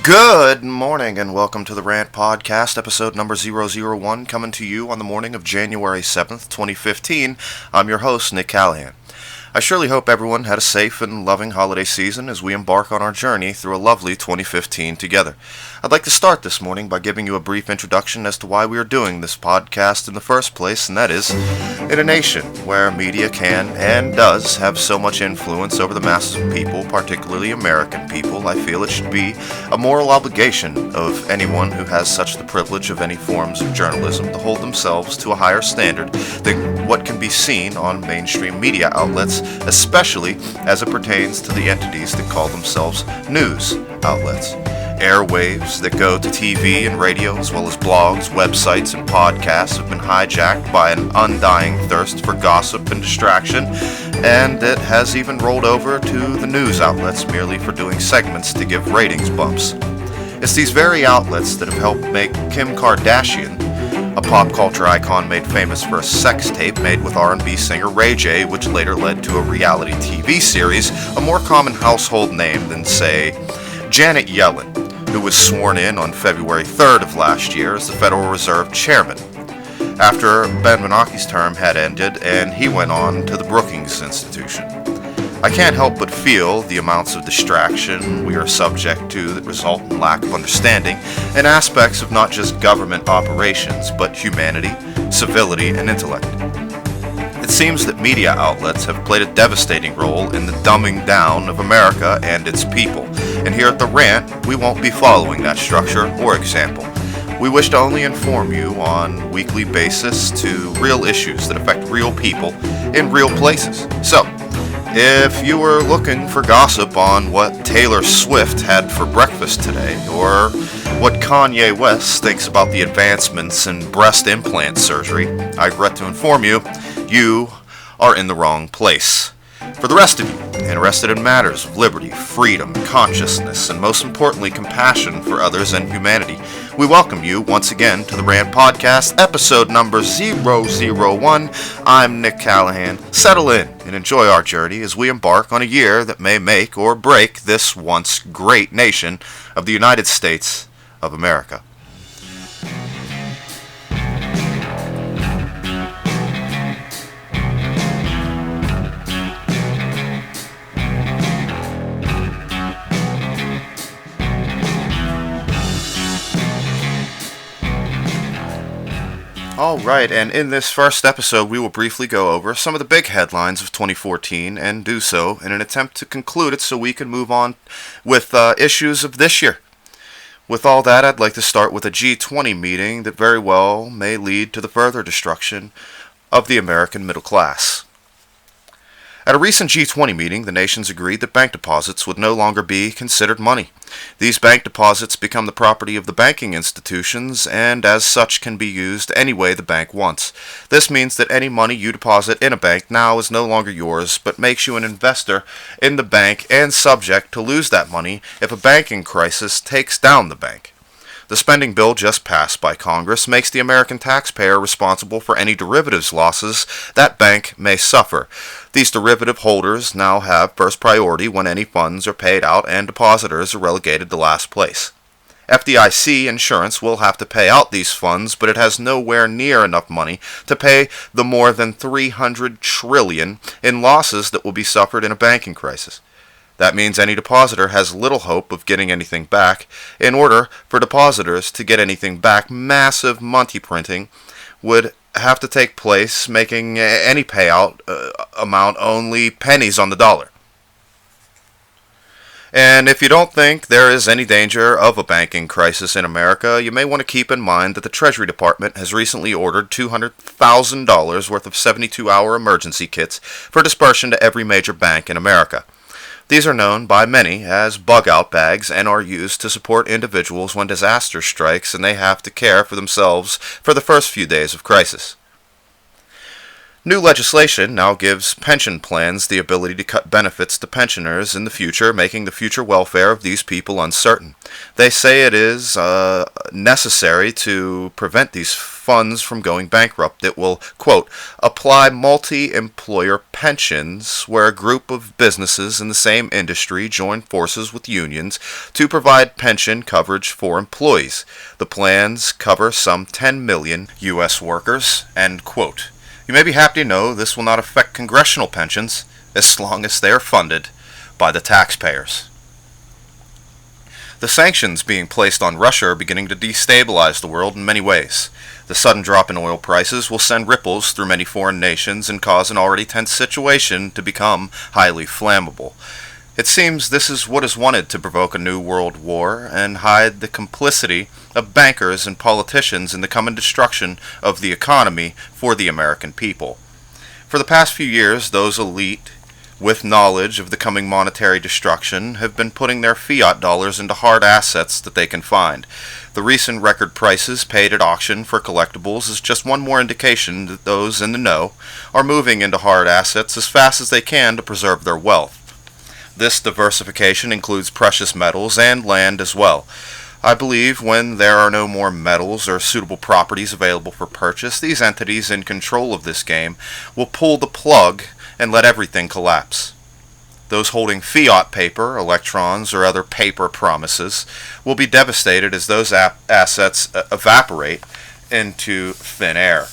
Good morning and welcome to the Rant Podcast, episode number 001, coming to you on the morning of January 7th, 2015. I'm your host, Nick Callahan. I surely hope everyone had a safe and loving holiday season as we embark on our journey through a lovely 2015 together. I'd like to start this morning by giving you a brief introduction as to why we are doing this podcast in the first place, and that is, in a nation where media can and does have so much influence over the masses of people, particularly American people, I feel it should be a moral obligation of anyone who has such the privilege of any forms of journalism to hold themselves to a higher standard than what can be seen on mainstream media outlets, especially as it pertains to the entities that call themselves news outlets. Airwaves that go to TV and radio, as well as blogs, websites, and podcasts have been hijacked by an undying thirst for gossip and distraction, and it has even rolled over to the news outlets merely for doing segments to give ratings bumps. It's these very outlets that have helped make Kim Kardashian, a pop culture icon made famous for a sex tape made with R&B singer Ray J, which later led to a reality TV series, a more common household name than, say, Janet Yellen, who was sworn in on February 3rd of last year as the Federal Reserve Chairman, after Ben Bernanke's term had ended and he went on to the Brookings Institution. I can't help but feel the amounts of distraction we are subject to that result in lack of understanding in aspects of not just government operations, but humanity, civility, and intellect. It seems that media outlets have played a devastating role in the dumbing down of America and its people, and here at the Rant, we won't be following that structure or example. We wish to only inform you on a weekly basis to real issues that affect real people in real places. So, if you were looking for gossip on what Taylor Swift had for breakfast today, or what Kanye West thinks about the advancements in breast implant surgery, I regret to inform you, you are in the wrong place. For the rest of you, interested in matters of liberty, freedom, consciousness, and most importantly, compassion for others and humanity, we welcome you once again to the Rant Podcast, episode number 001. I'm Nick Callahan. Settle in and enjoy our journey as we embark on a year that may make or break this once great nation of the United States of America. Alright, and in this first episode we will briefly go over some of the big headlines of 2014 and do so in an attempt to conclude it so we can move on with issues of this year. With all that, I'd like to start with a G20 meeting that very well may lead to the further destruction of the American middle class. At a recent G20 meeting, the nations agreed that bank deposits would no longer be considered money. These bank deposits become the property of the banking institutions and as such can be used any way the bank wants. This means that any money you deposit in a bank now is no longer yours, but makes you an investor in the bank and subject to lose that money if a banking crisis takes down the bank. The spending bill just passed by Congress makes the American taxpayer responsible for any derivatives losses that bank may suffer. These derivative holders now have first priority when any funds are paid out and depositors are relegated to last place. FDIC insurance will have to pay out these funds, but it has nowhere near enough money to pay the more than $300 trillion in losses that will be suffered in a banking crisis. That means any depositor has little hope of getting anything back. In order for depositors to get anything back, massive money printing would have to take place, making any payout amount only pennies on the dollar. And if you don't think there is any danger of a banking crisis in America, you may want to keep in mind that the Treasury Department has recently ordered $200,000 worth of 72-hour emergency kits for dispersion to every major bank in America. These are known by many as bug-out bags and are used to support individuals when disaster strikes and they have to care for themselves for the first few days of crisis. New legislation now gives pension plans the ability to cut benefits to pensioners in the future, making the future welfare of these people uncertain. They say it is necessary to prevent these funds from going bankrupt. It will, quote, apply multi-employer pensions where a group of businesses in the same industry join forces with unions to provide pension coverage for employees. The plans cover some 10 million U.S. workers, end quote. You may be happy to know this will not affect congressional pensions as long as they are funded by the taxpayers. The sanctions being placed on Russia are beginning to destabilize the world in many ways. The sudden drop in oil prices will send ripples through many foreign nations and cause an already tense situation to become highly flammable. It seems this is what is wanted to provoke a new world war and hide the complicity of bankers and politicians in the coming destruction of the economy for the American people. For the past few years, those elite with knowledge of the coming monetary destruction have been putting their fiat dollars into hard assets that they can find. The recent record prices paid at auction for collectibles is just one more indication that those in the know are moving into hard assets as fast as they can to preserve their wealth. This diversification includes precious metals and land as well. I believe when there are no more metals or suitable properties available for purchase, these entities in control of this game will pull the plug and let everything collapse. Those holding fiat paper, electrons, or other paper promises will be devastated as those assets evaporate into thin air.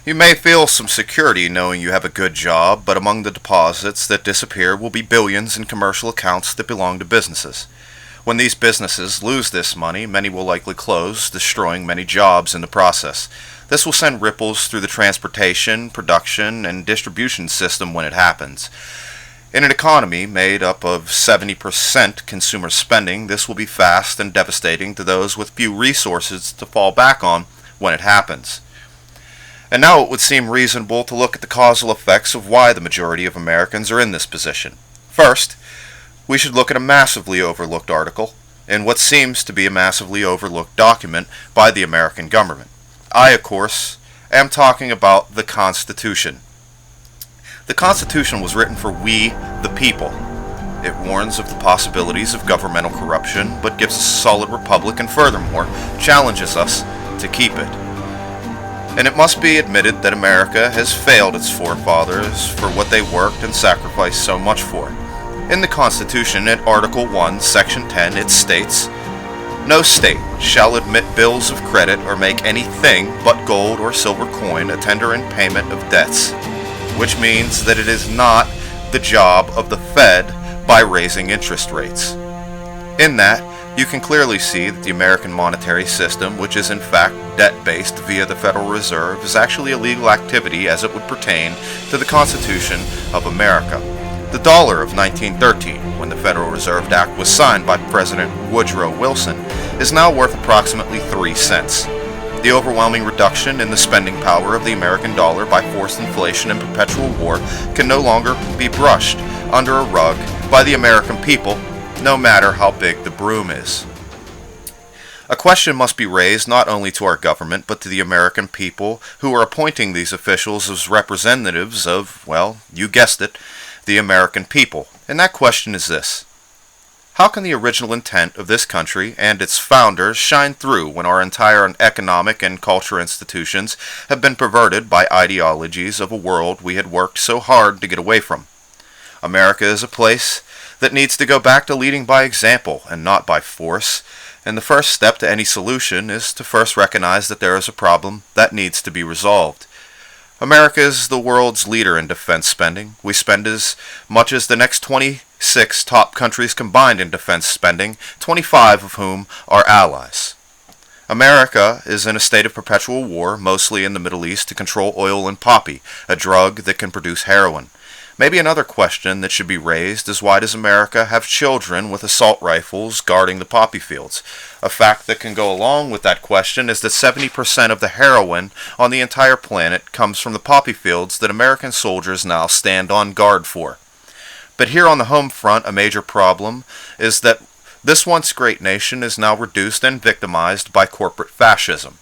You may feel some security knowing you have a good job, but among the deposits that disappear will be billions in commercial accounts that belong to businesses. When these businesses lose this money, many will likely close, destroying many jobs in the process. This will send ripples through the transportation, production, and distribution system when it happens. In an economy made up of 70% consumer spending, this will be fast and devastating to those with few resources to fall back on when it happens. And now it would seem reasonable to look at the causal effects of why the majority of Americans are in this position. First, we should look at a massively overlooked article in what seems to be a massively overlooked document by the American government. I, of course, am talking about the Constitution. The Constitution was written for we, the people. It warns of the possibilities of governmental corruption, but gives us a solid republic and furthermore challenges us to keep it. And it must be admitted that America has failed its forefathers for what they worked and sacrificed so much for. In the Constitution, at Article 1, Section 10, it states, "No state shall admit bills of credit or make anything but gold or silver coin a tender in payment of debts," which means that it is not the job of the Fed by raising interest rates. In that, you can clearly see that the American monetary system, which is in fact debt-based via the Federal Reserve, is actually a legal activity as it would pertain to the Constitution of America. The dollar of 1913, when the Federal Reserve Act was signed by President Woodrow Wilson, is now worth approximately 3 cents. The overwhelming reduction in the spending power of the American dollar by forced inflation and perpetual war can no longer be brushed under a rug by the American people, no matter how big the broom is. A question must be raised not only to our government, but to the American people who are appointing these officials as representatives of, well, you guessed it, the American people. And that question is this: how can the original intent of this country and its founders shine through when our entire economic and cultural institutions have been perverted by ideologies of a world we had worked so hard to get away from? America is a place that needs to go back to leading by example and not by force, and the first step to any solution is to first recognize that there is a problem that needs to be resolved. America is the world's leader in defense spending. We spend as much as the next 26 top countries combined in defense spending, 25 of whom are allies. America is in a state of perpetual war, mostly in the Middle East, to control oil and poppy, a drug that can produce heroin. Maybe another question that should be raised is, why does America have children with assault rifles guarding the poppy fields? A fact that can go along with that question is that 70% of the heroin on the entire planet comes from the poppy fields that American soldiers now stand on guard for. But here on the home front, a major problem is that this once great nation is now reduced and victimized by corporate fascism.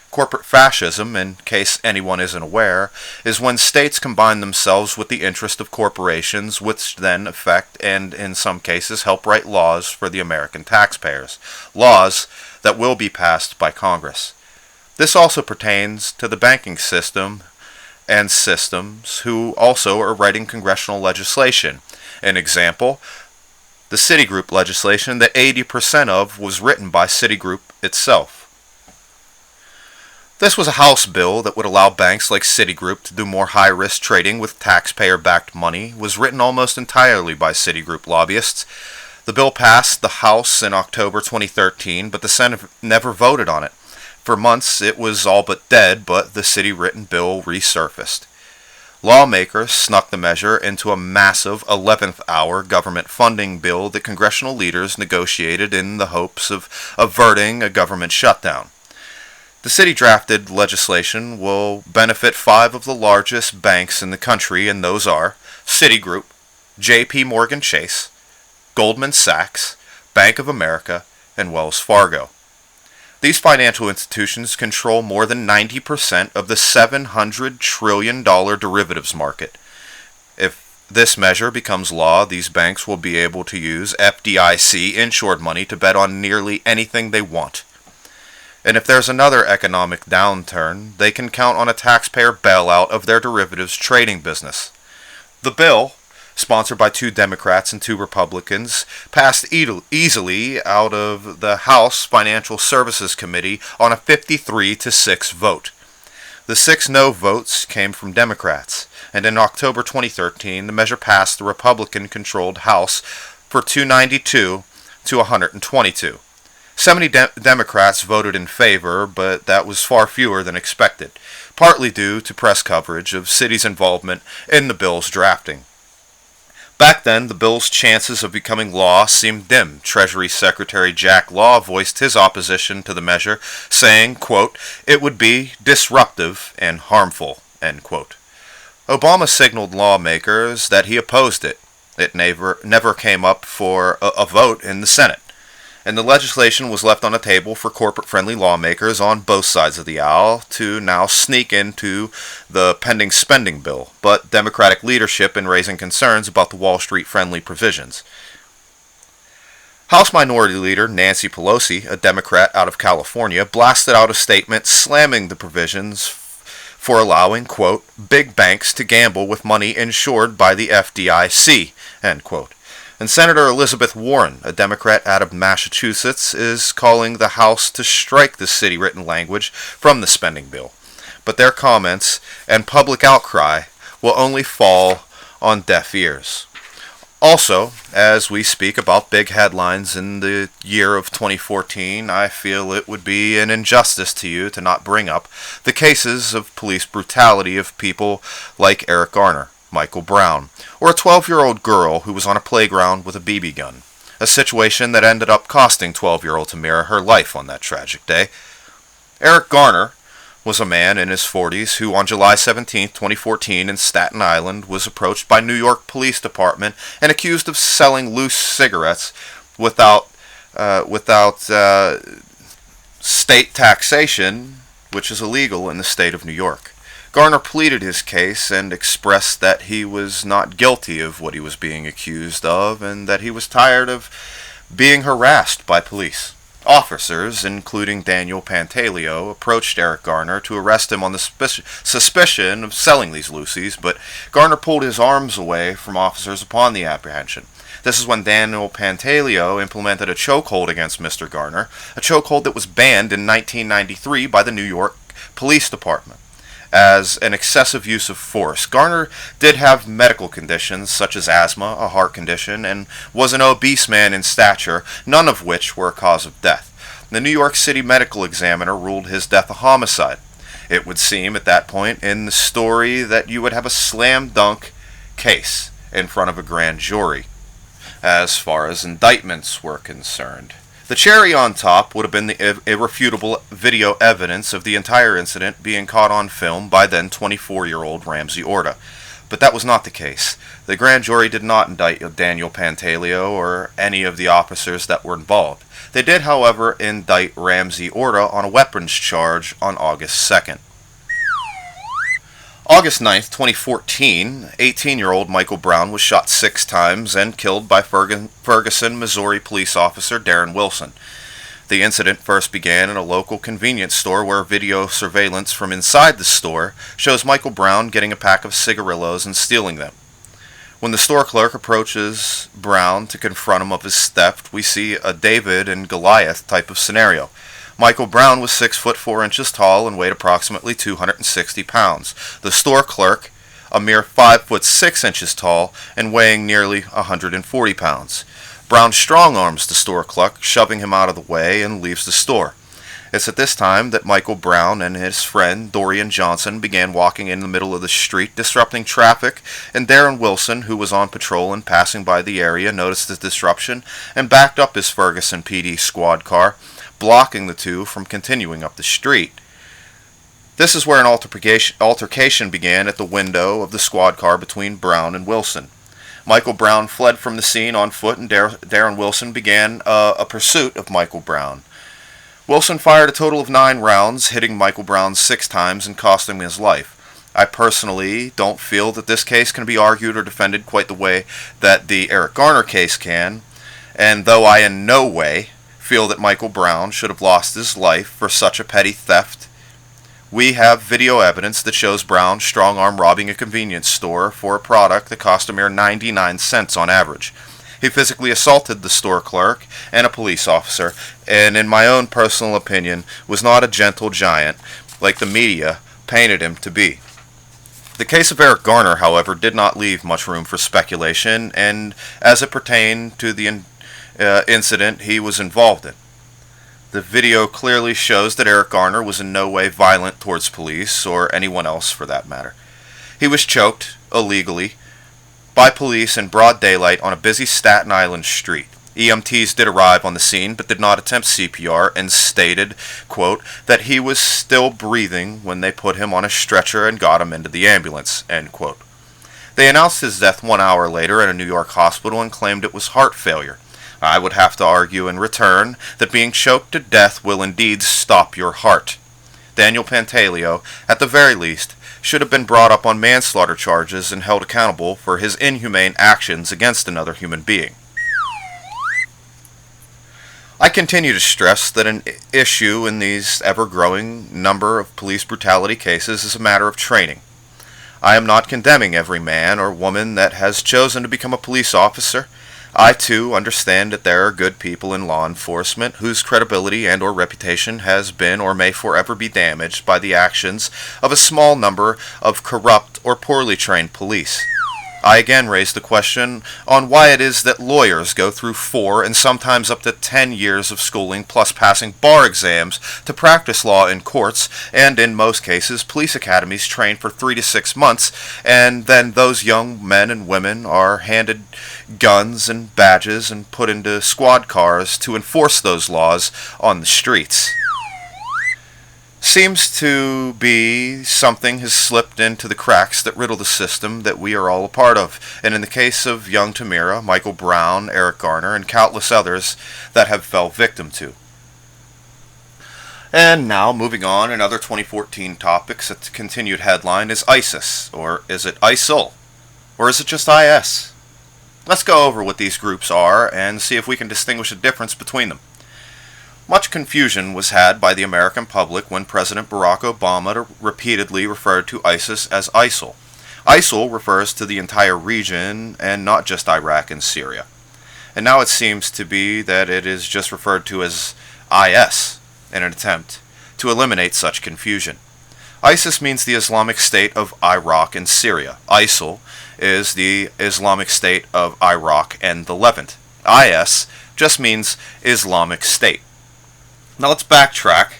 Corporate fascism, in case anyone isn't aware, is when states combine themselves with the interest of corporations, which then affect and, in some cases, help write laws for the American taxpayers. Laws that will be passed by Congress. This also pertains to the banking system and systems who also are writing congressional legislation. An example, the Citigroup legislation that 80% of was written by Citigroup itself. This was a House bill that would allow banks like Citigroup to do more high-risk trading with taxpayer-backed money. Was written almost entirely by Citigroup lobbyists. The bill passed the House in October 2013, but the Senate never voted on it. For months, it was all but dead, but the city-written bill resurfaced. Lawmakers snuck the measure into a massive 11th-hour government funding bill that congressional leaders negotiated in the hopes of averting a government shutdown. The city-drafted legislation will benefit 5 of the largest banks in the country, and those are Citigroup, J.P. Morgan Chase, Goldman Sachs, Bank of America, and Wells Fargo. These financial institutions control more than 90% of the $700 trillion derivatives market. If this measure becomes law, these banks will be able to use FDIC-insured money to bet on nearly anything they want. And if there's another economic downturn, they can count on a taxpayer bailout of their derivatives trading business. The bill, sponsored by 2 Democrats and 2 Republicans, passed easily out of the House Financial Services Committee on a 53-6 vote. The 6 no votes came from Democrats, and in October 2013, the measure passed the Republican-controlled House for 292 to 122. 70 Democrats voted in favor, but that was far fewer than expected, partly due to press coverage of cities' involvement in the bill's drafting. Back then, the bill's chances of becoming law seemed dim. Treasury Secretary Jack Law voiced his opposition to the measure, saying, quote, "It would be disruptive and harmful," end quote. Obama signaled lawmakers that he opposed it. It never came up for a vote in the Senate, and the legislation was left on a table for corporate-friendly lawmakers on both sides of the aisle to now sneak into the pending spending bill, but Democratic leadership in raising concerns about the Wall Street-friendly provisions. House Minority Leader Nancy Pelosi, a Democrat out of California, blasted out a statement slamming the provisions for allowing, quote, "big banks to gamble with money insured by the FDIC," end quote. And Senator Elizabeth Warren, a Democrat out of Massachusetts, is calling the House to strike the city-written language from the spending bill. But their comments and public outcry will only fall on deaf ears. Also, as we speak about big headlines in the year of 2014, I feel it would be an injustice to you to not bring up the cases of police brutality of people like Eric Garner, Michael Brown, or a 12-year-old girl who was on a playground with a BB gun, a situation that ended up costing 12-year-old Tamira her life on that tragic day. Eric Garner was a man in his 40s who on July 17, 2014 in Staten Island was approached by New York Police Department and accused of selling loose cigarettes without state taxation, which is illegal in the state of New York. Garner pleaded his case and expressed that he was not guilty of what he was being accused of and that he was tired of being harassed by police. Officers, including Daniel Pantaleo, approached Eric Garner to arrest him on the suspicion of selling these loosies, but Garner pulled his arms away from officers upon the apprehension. This is when Daniel Pantaleo implemented a chokehold against Mr. Garner, a chokehold that was banned in 1993 by the New York Police Department as an excessive use of force. Garner did have medical conditions such as asthma, a heart condition, and was an obese man in stature, none of which were a cause of death. The New York City medical examiner ruled his death a homicide. It would seem at that point in the story that you would have a slam dunk case in front of a grand jury as far as indictments were concerned. The cherry on top would have been the irrefutable video evidence of the entire incident being caught on film by then 24-year-old Ramsey Orta. But that was not the case. The grand jury did not indict Daniel Pantaleo or any of the officers that were involved. They did, however, indict Ramsey Orta on a weapons charge on August 2nd. August 9th, 2014, 18-year-old Michael Brown was shot 6 times and killed by Ferguson, Missouri police officer Darren Wilson. The incident first began in a local convenience store where video surveillance from inside the store shows Michael Brown getting a pack of cigarillos and stealing them. When the store clerk approaches Brown to confront him of his theft, we see a David and Goliath type of scenario. Michael Brown was 6 foot 4 inches tall and weighed approximately 260 pounds. The store clerk, a mere 5 foot 6 inches tall and weighing nearly 140 pounds. Brown strong-arms the store clerk, shoving him out of the way, and leaves the store. It's at this time that Michael Brown and his friend Dorian Johnson began walking in the middle of the street, disrupting traffic, and Darren Wilson, who was on patrol and passing by the area, noticed the disruption and backed up his Ferguson PD squad car, blocking the two from continuing up the street. This is where an altercation began at the window of the squad car between Brown and Wilson. Michael Brown fled from the scene on foot, and Darren Wilson began a pursuit of Michael Brown. Wilson fired a total of 9 rounds, hitting Michael Brown 6 times and costing him his life. I personally don't feel that this case can be argued or defended quite the way that the Eric Garner case can, and though I in no way feel that Michael Brown should have lost his life for such a petty theft, we have video evidence that shows Brown strong-arm robbing a convenience store for a product that cost a mere 99 cents on average. He physically assaulted the store clerk and a police officer, and in my own personal opinion, was not a gentle giant like the media painted him to be. The case of Eric Garner, however, did not leave much room for speculation, and as it pertained to the incident he was involved in. The video clearly shows that Eric Garner was in no way violent towards police, or anyone else for that matter. He was choked, illegally, by police in broad daylight on a busy Staten Island street. EMTs did arrive on the scene, but did not attempt CPR, and stated, quote, that he was still breathing when they put him on a stretcher and got him into the ambulance, end quote. They announced his death 1 hour later at a New York hospital and claimed it was heart failure. I would have to argue in return that being choked to death will indeed stop your heart. Daniel Pantaleo, at the very least, should have been brought up on manslaughter charges and held accountable for his inhumane actions against another human being. I continue to stress that an issue in these ever-growing number of police brutality cases is a matter of training. I am not condemning every man or woman that has chosen to become a police officer. I, too, understand that there are good people in law enforcement whose credibility and or reputation has been or may forever be damaged by the actions of a small number of corrupt or poorly trained police. I again raise the question on why it is that lawyers go through 4 and sometimes up to 10 years of schooling plus passing bar exams to practice law in courts, and in most cases police academies train for 3 to 6 months, and then those young men and women are handed guns and badges and put into squad cars to enforce those laws on the streets. Seems to be something has slipped into the cracks that riddle the system that we are all a part of, and in the case of young Tamira, Michael Brown, Eric Garner, and countless others that have fell victim to. And now, moving on, in other 2014 topics, the continued headline is ISIS, or is it ISIL, or is it just IS? Let's go over what these groups are and see if we can distinguish a difference between them. Much confusion was had by the American public when President Barack Obama repeatedly referred to ISIS as ISIL. ISIL refers to the entire region and not just Iraq and Syria. And now it seems to be that it is just referred to as IS in an attempt to eliminate such confusion. ISIS means the Islamic State of Iraq and Syria. ISIL is the Islamic State of Iraq and the Levant. IS just means Islamic State. Now let's backtrack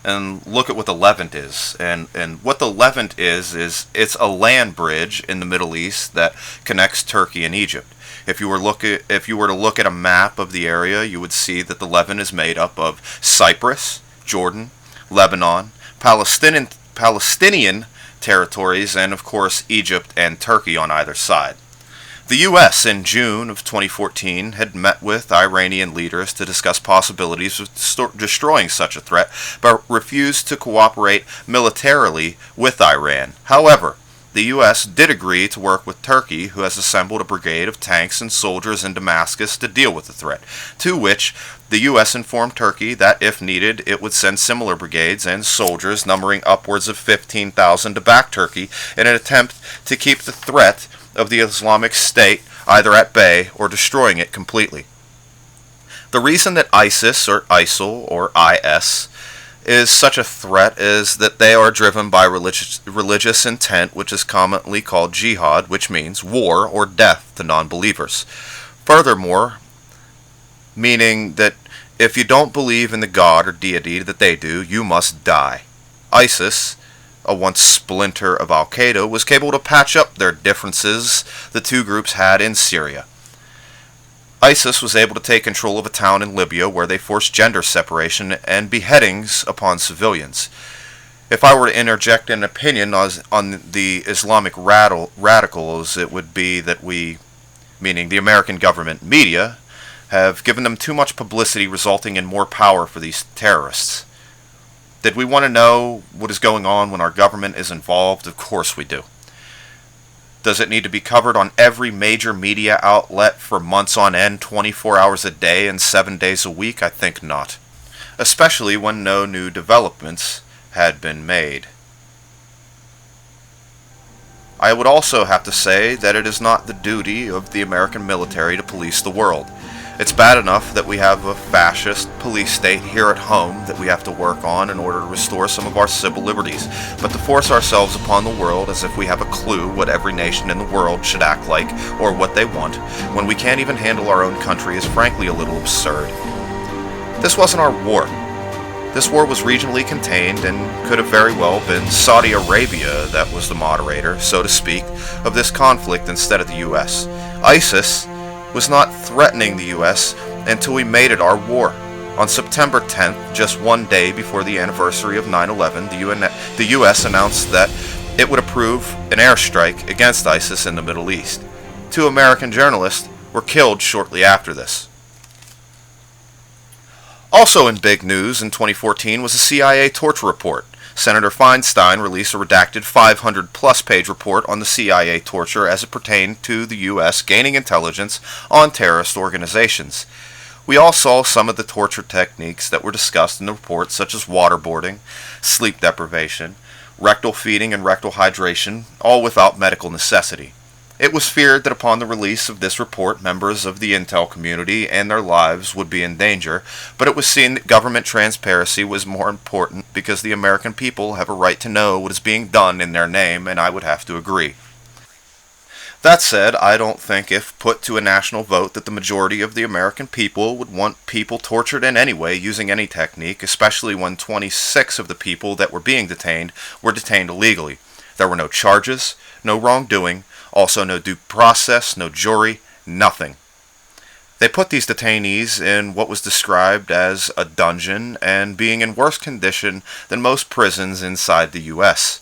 and look at what the Levant is. And what the Levant is it's a land bridge in the Middle East that connects Turkey and Egypt. If you were to look at a map of the area, you would see that the Levant is made up of Cyprus, Jordan, Lebanon, Palestinian territories, and of course Egypt and Turkey on either side. The U.S. in June of 2014 had met with Iranian leaders to discuss possibilities of destroying such a threat, but refused to cooperate militarily with Iran. However, the U.S. did agree to work with Turkey, who has assembled a brigade of tanks and soldiers in Damascus to deal with the threat, to which the U.S. informed Turkey that, if needed, it would send similar brigades and soldiers numbering upwards of 15,000 to back Turkey in an attempt to keep the threat of the Islamic State either at bay or destroying it completely. The reason that ISIS or ISIL or IS is such a threat is that they are driven by religious intent, which is commonly called jihad, which means war or death to non-believers. Furthermore, meaning that if you don't believe in the God or deity that they do, you must die. ISIS, a once splinter of Al-Qaeda, was capable to patch up their differences the two groups had in Syria. ISIS was able to take control of a town in Libya where they forced gender separation and beheadings upon civilians. If I were to interject an opinion on the Islamic radicals, it would be that we, meaning the American government media, have given them too much publicity, resulting in more power for these terrorists. Did we want to know what is going on when our government is involved? Of course we do. Does it need to be covered on every major media outlet for months on end, 24 hours a day and 7 days a week? I think not. Especially when no new developments had been made. I would also have to say that it is not the duty of the American military to police the world. It's bad enough that we have a fascist police state here at home that we have to work on in order to restore some of our civil liberties, but to force ourselves upon the world as if we have a clue what every nation in the world should act like or what they want, when we can't even handle our own country, is frankly a little absurd. This wasn't our war. This war was regionally contained and could have very well been Saudi Arabia that was the moderator, so to speak, of this conflict instead of the U.S. ISIS was not threatening the U.S. until we made it our war. On September 10th, just one day before the anniversary of 9/11, the U.S. announced that it would approve an airstrike against ISIS in the Middle East. 2 American journalists were killed shortly after this. Also in big news in 2014 was a CIA torture report. Senator Feinstein released a redacted 500-plus page report on the CIA torture as it pertained to the U.S. gaining intelligence on terrorist organizations. We all saw some of the torture techniques that were discussed in the report, such as waterboarding, sleep deprivation, rectal feeding, and rectal hydration, all without medical necessity. It was feared that upon the release of this report, members of the intel community and their lives would be in danger, but it was seen that government transparency was more important because the American people have a right to know what is being done in their name, and I would have to agree. That said, I don't think if put to a national vote that the majority of the American people would want people tortured in any way using any technique, especially when 26 of the people that were being detained were detained illegally. There were no charges, no wrongdoing, also no due process, no jury, nothing. They put these detainees in what was described as a dungeon and being in worse condition than most prisons inside the U.S.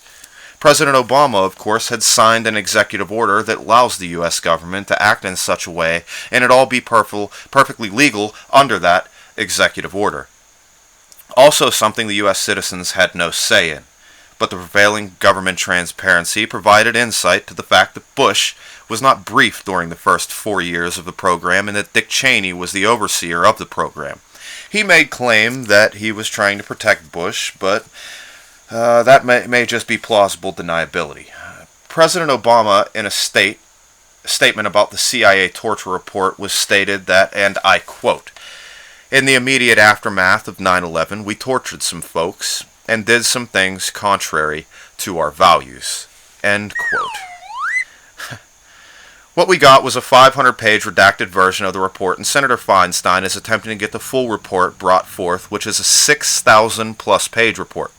President Obama, of course, had signed an executive order that allows the U.S. government to act in such a way, and it all be perfectly legal under that executive order. Also something the U.S. citizens had no say in. But the prevailing government transparency provided insight to the fact that Bush was not briefed during the first 4 years of the program and that Dick Cheney was the overseer of the program. He made claim that he was trying to protect Bush, but that may just be plausible deniability. President Obama, in a statement about the CIA torture report, was stated that, and I quote, "In the immediate aftermath of 9/11, we tortured some folks and did some things contrary to our values." End quote. What we got was a 500-page redacted version of the report, and Senator Feinstein is attempting to get the full report brought forth, which is a 6,000-plus page report.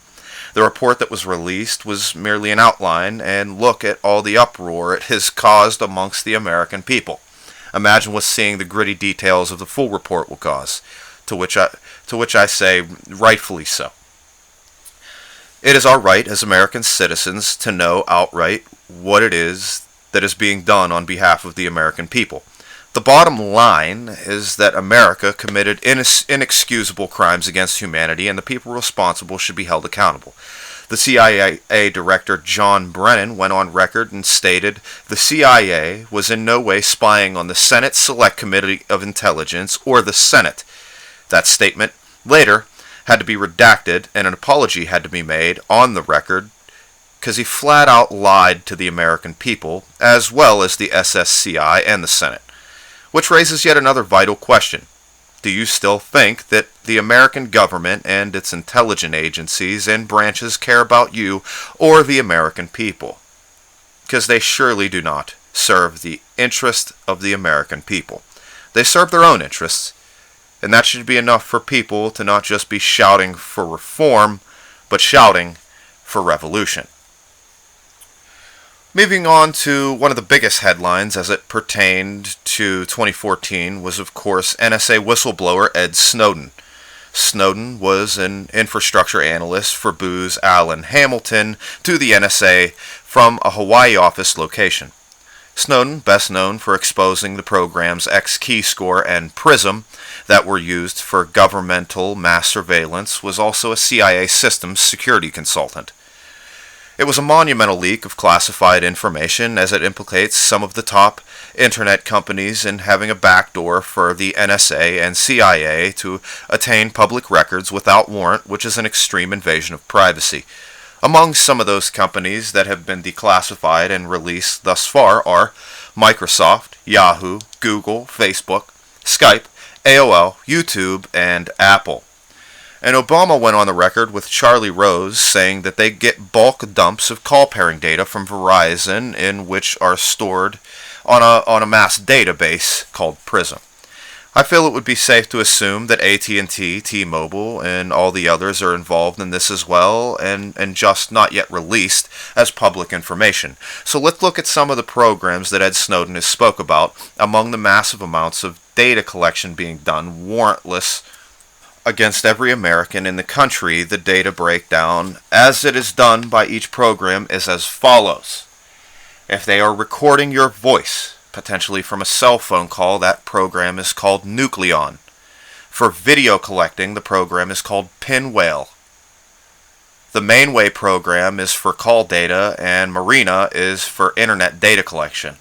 The report that was released was merely an outline, and look at all the uproar it has caused amongst the American people. Imagine what seeing the gritty details of the full report will cause, to which I say, rightfully so. It is our right as American citizens to know outright what it is that is being done on behalf of the American people. The bottom line is that America committed inexcusable crimes against humanity, and the people responsible should be held accountable. The CIA Director John Brennan went on record and stated the CIA was in no way spying on the Senate Select Committee of Intelligence or the Senate. That statement later had to be redacted and an apology had to be made on the record because he flat out lied to the American people as well as the SSCI and the Senate. Which raises yet another vital question. Do you still think that the American government and its intelligence agencies and branches care about you or the American people? Because they surely do not serve the interest of the American people. They serve their own interests, and that should be enough for people to not just be shouting for reform, but shouting for revolution. Moving on to one of the biggest headlines as it pertained to 2014 was, of course, NSA whistleblower Ed Snowden. Snowden was an infrastructure analyst for Booz Allen Hamilton to the NSA from a Hawaii office location. Snowden, best known for exposing the programs X-Keyscore and PRISM that were used for governmental mass surveillance, was also a CIA systems security consultant. It was a monumental leak of classified information as it implicates some of the top internet companies in having a backdoor for the NSA and CIA to attain public records without warrant, which is an extreme invasion of privacy. Among some of those companies that have been declassified and released thus far are Microsoft, Yahoo, Google, Facebook, Skype, AOL, YouTube, and Apple. And Obama went on the record with Charlie Rose saying that they get bulk dumps of call pairing data from Verizon in which are stored on a mass database called PRISM. I feel it would be safe to assume that AT&T, T-Mobile, and all the others are involved in this as well and just not yet released as public information. So let's look at some of the programs that Ed Snowden has spoke about among the massive amounts of data collection being done warrantless against every American in the country. The data breakdown, as it is done by each program, is as follows. If they are recording your voice, potentially from a cell phone call, that program is called Nucleon. For video collecting, the program is called Pinwhale. The Mainway program is for call data, and Marina is for internet data collection.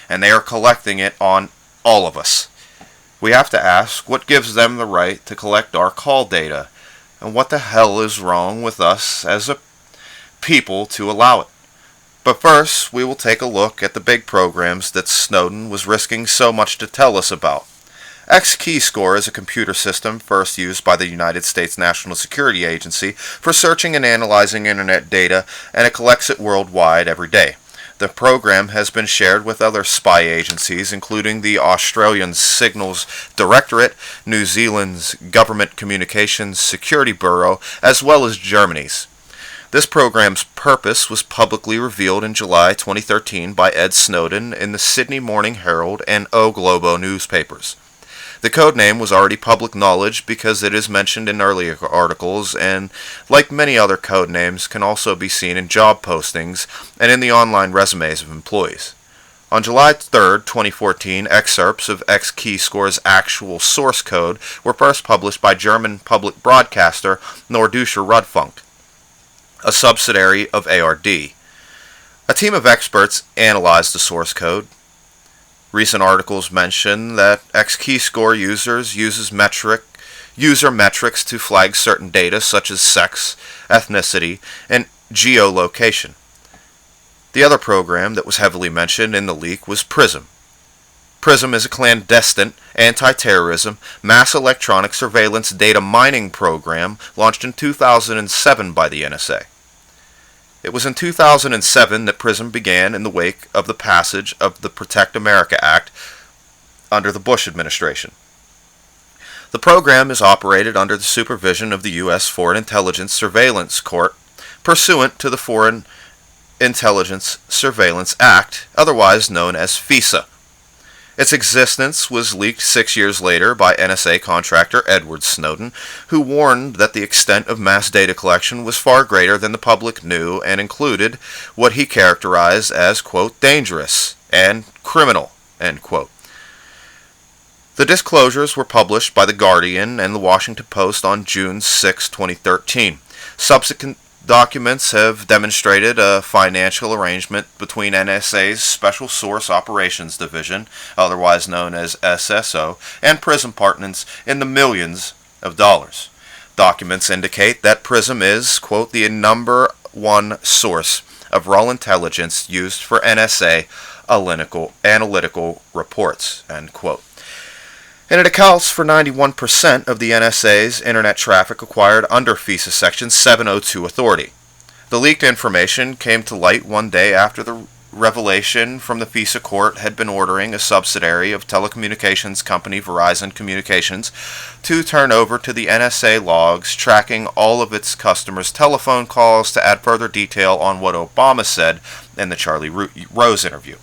And they are collecting it on all of us. We have to ask, what gives them the right to collect our call data? And what the hell is wrong with us as a people to allow it? But first, we will take a look at the big programs that Snowden was risking so much to tell us about. X-Keyscore is a computer system first used by the United States National Security Agency for searching and analyzing internet data, and it collects it worldwide every day. The program has been shared with other spy agencies, including the Australian Signals Directorate, New Zealand's Government Communications Security Bureau, as well as Germany's. This program's purpose was publicly revealed in July 2013 by Ed Snowden in the Sydney Morning Herald and O Globo newspapers. The codename was already public knowledge because it is mentioned in earlier articles and, like many other codenames, can also be seen in job postings and in the online resumes of employees. On July 3, 2014, excerpts of X-Keyscore's actual source code were first published by German public broadcaster Norddeutscher Rundfunk, a subsidiary of ARD. A team of experts analyzed the source code. Recent articles mention that X-Keyscore users uses user metrics to flag certain data such as sex, ethnicity, and geolocation. The other program that was heavily mentioned in the leak was PRISM. PRISM is a clandestine, anti-terrorism, mass electronic surveillance data mining program launched in 2007 by the NSA. It was in 2007 that PRISM began in the wake of the passage of the Protect America Act under the Bush administration. The program is operated under the supervision of the U.S. Foreign Intelligence Surveillance Court, pursuant to the Foreign Intelligence Surveillance Act, otherwise known as FISA. Its existence was leaked 6 years later by NSA contractor Edward Snowden, who warned that the extent of mass data collection was far greater than the public knew and included what he characterized as, quote, dangerous and criminal, end quote. The disclosures were published by The Guardian and The Washington Post on June 6, 2013. Subsequent Documents have demonstrated a financial arrangement between NSA's Special Source Operations Division, otherwise known as SSO, and PRISM partners in the millions of dollars. Documents indicate that PRISM is, quote, the number one source of raw intelligence used for NSA analytical reports, end quote. And it accounts for 91% of the NSA's internet traffic acquired under FISA Section 702 authority. The leaked information came to light one day after the revelation from the FISA court had been ordering a subsidiary of telecommunications company Verizon Communications to turn over to the NSA logs tracking all of its customers' telephone calls to add further detail on what Obama said in the Charlie Rose interview.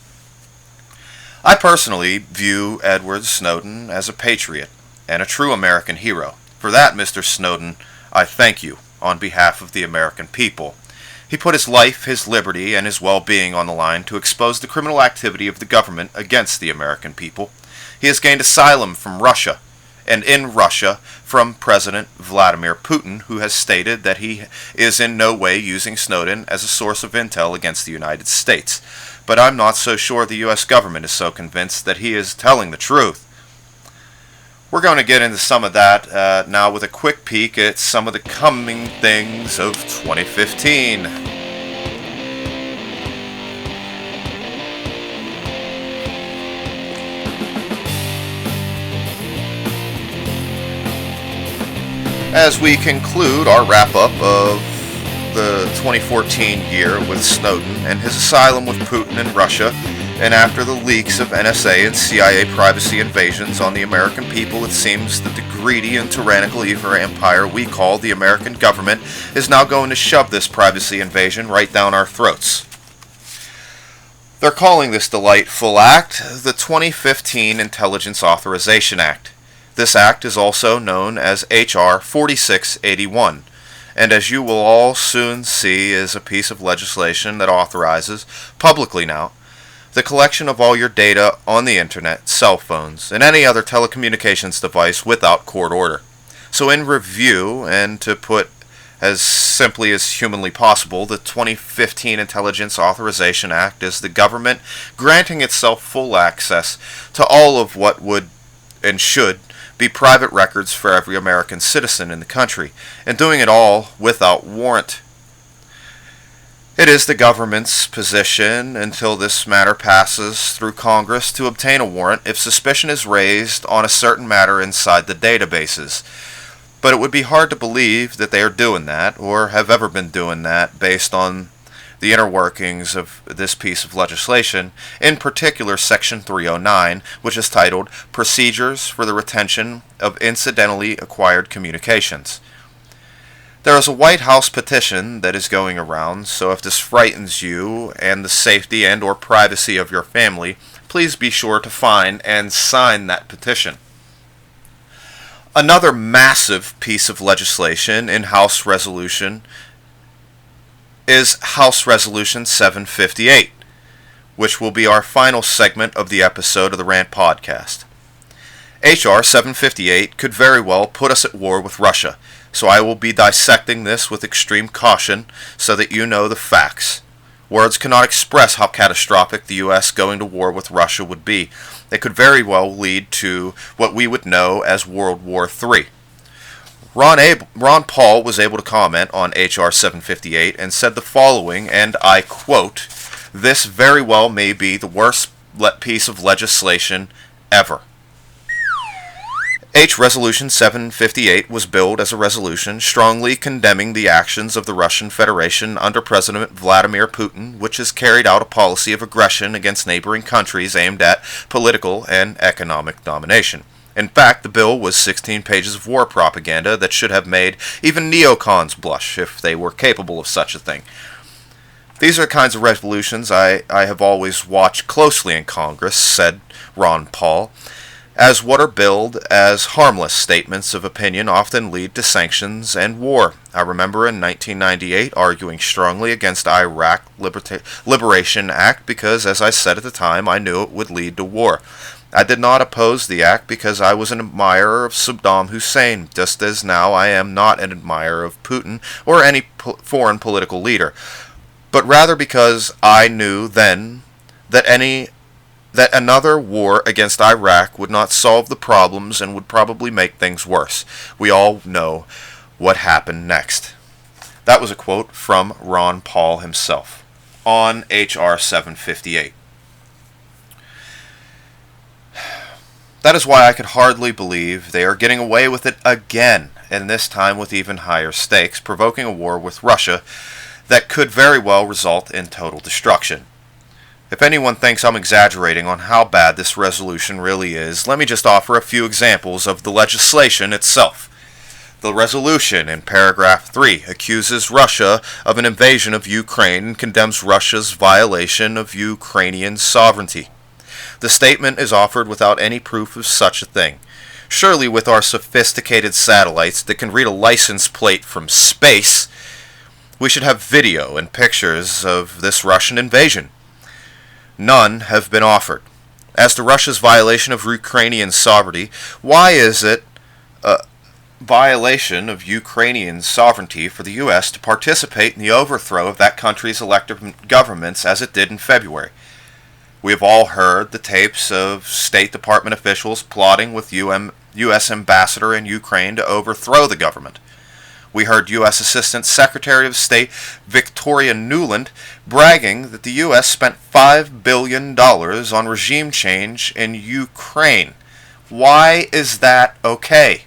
I personally view Edward Snowden as a patriot and a true American hero. For that, Mr. Snowden, I thank you on behalf of the American people. He put his life, his liberty, and his well-being on the line to expose the criminal activity of the government against the American people. He has gained asylum from Russia, and in Russia from President Vladimir Putin, who has stated that he is in no way using Snowden as a source of intel against the United States. But I'm not so sure the U.S. government is so convinced that he is telling the truth. We're going to get into some of that now with a quick peek at some of the coming things of 2015. As we conclude our wrap-up of the 2014 year with Snowden and his asylum with Putin in Russia, and after the leaks of NSA and CIA privacy invasions on the American people, it seems that the greedy and tyrannical evil empire we call the American government is now going to shove this privacy invasion right down our throats. They're calling this delightful act the 2015 Intelligence Authorization Act. This act is also known as H.R. 4681. And as you will all soon see, is a piece of legislation that authorizes, publicly now, the collection of all your data on the internet, cell phones, and any other telecommunications device without court order. So in review, and to put as simply as humanly possible, the 2015 Intelligence Authorization Act is the government granting itself full access to all of what would and should be private records for every American citizen in the country, and doing it all without warrant. It is the government's position, until this matter passes through Congress, to obtain a warrant if suspicion is raised on a certain matter inside the databases. But it would be hard to believe that they are doing that, or have ever been doing that, based on the inner workings of this piece of legislation, in particular Section 309, which is titled Procedures for the Retention of Incidentally Acquired Communications. There is a White House petition that is going around, so if this frightens you and the safety and or privacy of your family, please be sure to find and sign that petition. Another massive piece of legislation in House Resolution is House Resolution 758, which will be our final segment of the episode of the Rant podcast. H.R. 758 could very well put us at war with Russia, so I will be dissecting this with extreme caution so that you know the facts. Words cannot express how catastrophic the U.S. going to war with Russia would be. It could very well lead to what we would know as World War III. Ron Paul was able to comment on H.R. 758 and said the following, and I quote, "This very well may be the worst piece of legislation ever." Resolution 758 was billed as a resolution strongly condemning the actions of the Russian Federation under President Vladimir Putin, which has carried out a policy of aggression against neighboring countries aimed at political and economic domination. In fact, the bill was 16 pages of war propaganda that should have made even neocons blush if they were capable of such a thing. These are the kinds of resolutions I have always watched closely in Congress, said Ron Paul, as what are billed as harmless statements of opinion often lead to sanctions and war. I remember in 1998 arguing strongly against Iraq Liberation Act because, as I said at the time, I knew it would lead to war. I did not oppose the act because I was an admirer of Saddam Hussein, just as now I am not an admirer of Putin or any foreign political leader, but rather because I knew then that another war against Iraq would not solve the problems and would probably make things worse. We all know what happened next. That was a quote from Ron Paul himself on H.R. 758. That is why I could hardly believe they are getting away with it again, and this time with even higher stakes, provoking a war with Russia that could very well result in total destruction. If anyone thinks I'm exaggerating on how bad this resolution really is, let me just offer a few examples of the legislation itself. The resolution in paragraph 3 accuses Russia of an invasion of Ukraine and condemns Russia's violation of Ukrainian sovereignty. The statement is offered without any proof of such a thing. Surely with our sophisticated satellites that can read a license plate from space, we should have video and pictures of this Russian invasion. None have been offered. As to Russia's violation of Ukrainian sovereignty, why is it a violation of Ukrainian sovereignty for the U.S. to participate in the overthrow of that country's elected governments as it did in February? We have all heard the tapes of State Department officials plotting with U.S. ambassador in Ukraine to overthrow the government. We heard U.S. Assistant Secretary of State Victoria Nuland bragging that the U.S. spent $5 billion on regime change in Ukraine. Why is that okay?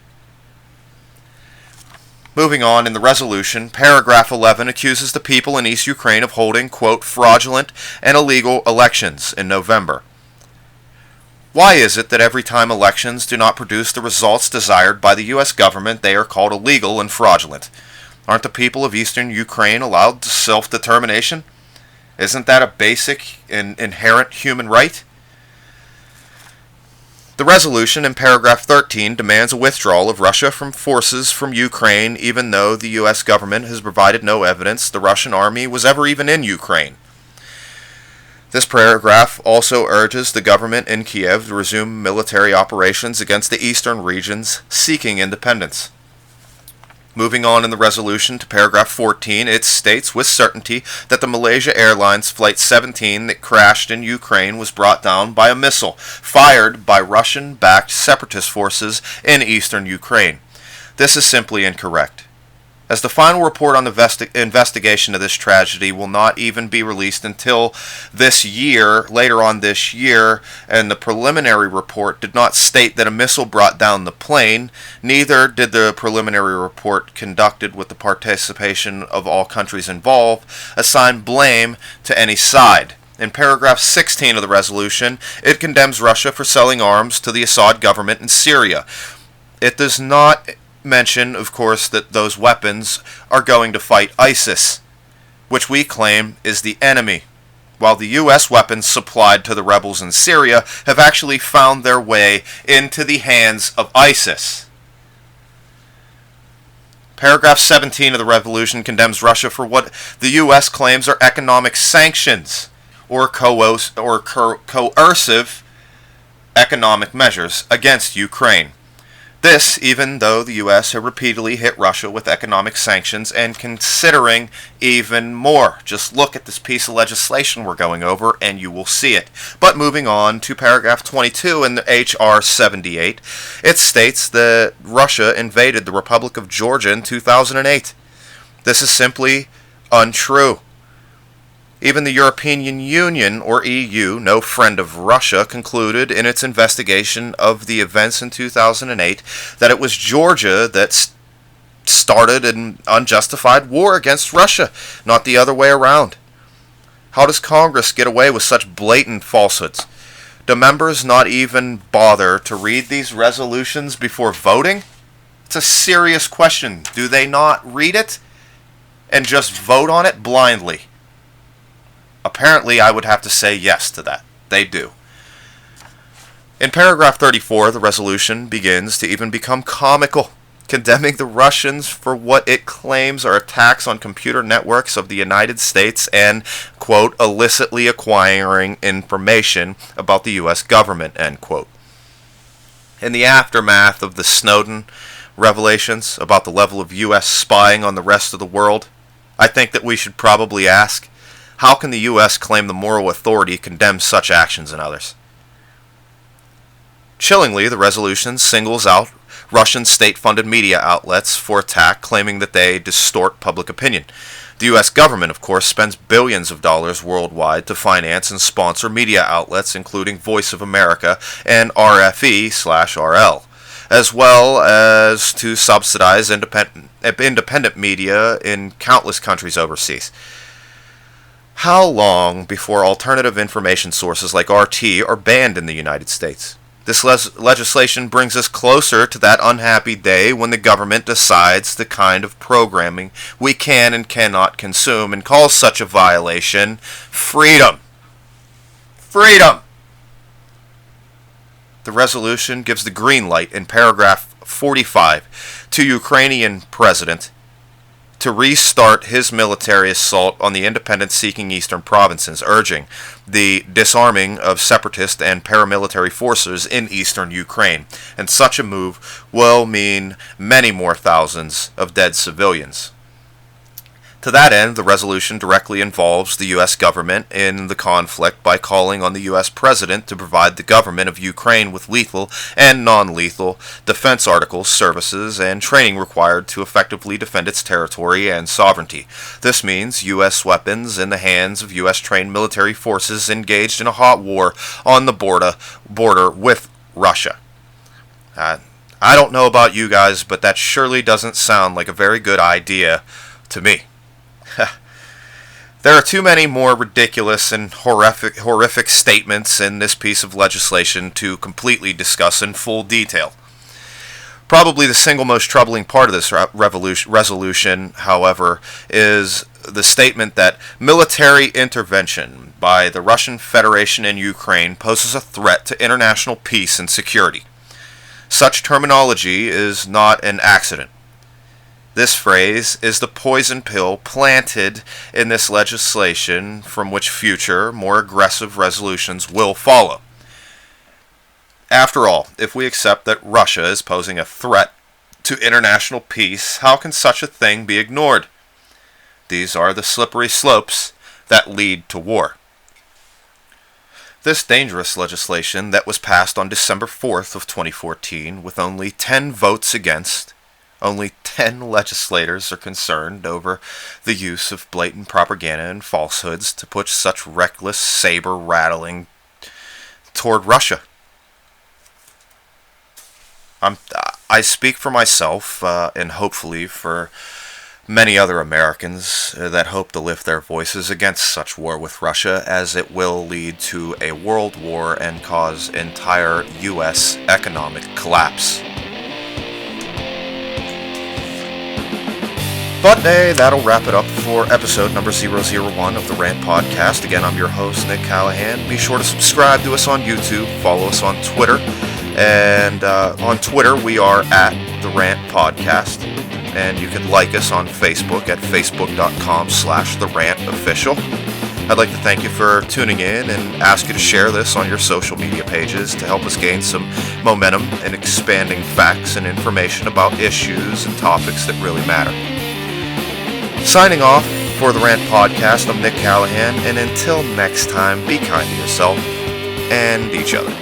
Moving on, in the resolution, paragraph 11 accuses the people in East Ukraine of holding, quote, fraudulent and illegal elections in November. Why is it that every time elections do not produce the results desired by the U.S. government, they are called illegal and fraudulent? Aren't the people of Eastern Ukraine allowed self-determination? Isn't that a basic and inherent human right? The resolution in paragraph 13 demands a withdrawal of Russia from forces from Ukraine, even though the U.S. government has provided no evidence the Russian army was ever even in Ukraine. This paragraph also urges the government in Kiev to resume military operations against the eastern regions seeking independence. Moving on in the resolution to paragraph 14, it states with certainty that the Malaysia Airlines Flight 17 that crashed in Ukraine was brought down by a missile fired by Russian-backed separatist forces in eastern Ukraine. This is simply incorrect, as the final report on the investigation of this tragedy will not even be released until this year, later on this year, and the preliminary report did not state that a missile brought down the plane. Neither did the preliminary report conducted with the participation of all countries involved assign blame to any side. In paragraph 16 of the resolution, it condemns Russia for selling arms to the Assad government in Syria. It does not mention, of course, that those weapons are going to fight ISIS, which we claim is the enemy, while the U.S. weapons supplied to the rebels in Syria have actually found their way into the hands of ISIS. Paragraph 17 of the resolution condemns Russia for what the U.S. claims are economic sanctions or coercive economic measures against Ukraine. This, even though the U.S. had repeatedly hit Russia with economic sanctions and considering even more. Just look at this piece of legislation we're going over and you will see it. But moving on to paragraph 22 in the H.R. 78, it states that Russia invaded the Republic of Georgia in 2008. This is simply untrue. Even the European Union, or EU, no friend of Russia, concluded in its investigation of the events in 2008 that it was Georgia that started an unjustified war against Russia, not the other way around. How does Congress get away with such blatant falsehoods? Do members not even bother to read these resolutions before voting? It's a serious question. Do they not read it and just vote on it blindly? Apparently, I would have to say yes to that. They do. In paragraph 34, the resolution begins to even become comical, condemning the Russians for what it claims are attacks on computer networks of the United States and, quote, illicitly acquiring information about the U.S. government, end quote. In the aftermath of the Snowden revelations about the level of U.S. spying on the rest of the world, I think that we should probably ask, how can the U.S. claim the moral authority to condemn such actions in others? Chillingly, the resolution singles out Russian state-funded media outlets for attack, claiming that they distort public opinion. The U.S. government, of course, spends billions of dollars worldwide to finance and sponsor media outlets, including Voice of America and RFE/RL, as well as to subsidize independent media in countless countries overseas. How long before alternative information sources like RT are banned in the United States? This legislation brings us closer to that unhappy day when the government decides the kind of programming we can and cannot consume and calls such a violation freedom. Freedom! The resolution gives the green light in paragraph 45 to Ukrainian President to restart his military assault on the independence-seeking eastern provinces, urging the disarming of separatist and paramilitary forces in eastern Ukraine. And such a move will mean many more thousands of dead civilians. To that end, the resolution directly involves the U.S. government in the conflict by calling on the U.S. President to provide the government of Ukraine with lethal and non-lethal defense articles, services, and training required to effectively defend its territory and sovereignty. This means U.S. weapons in the hands of U.S.-trained military forces engaged in a hot war on the border with Russia. I don't know about you guys, but that surely doesn't sound like a very good idea to me. There are too many more ridiculous and horrific statements in this piece of legislation to completely discuss in full detail. Probably the single most troubling part of this resolution, however, is the statement that military intervention by the Russian Federation in Ukraine poses a threat to international peace and security. Such terminology is not an accident. This phrase is the poison pill planted in this legislation from which future, more aggressive resolutions will follow. After all, if we accept that Russia is posing a threat to international peace, how can such a thing be ignored? These are the slippery slopes that lead to war. This dangerous legislation that was passed on December 4th of 2014 with only 10 votes against, only 10 legislators are concerned over the use of blatant propaganda and falsehoods to push such reckless saber-rattling toward Russia. I speak for myself, and hopefully for many other Americans that hope to lift their voices against such war with Russia, as it will lead to a world war and cause entire U.S. economic collapse. But hey, that'll wrap it up for episode number 001 of the Rant Podcast. Again, I'm your host, Nick Callahan. Be sure to subscribe to us on YouTube, follow us on Twitter, and on Twitter we are at the Rant Podcast, and you can like us on Facebook at facebook.com/therantofficial. I'd like to thank you for tuning in and ask you to share this on your social media pages to help us gain some momentum in expanding facts and information about issues and topics that really matter. Signing off for the Rant Podcast, I'm Nick Callahan, and until next time, be kind to yourself and each other.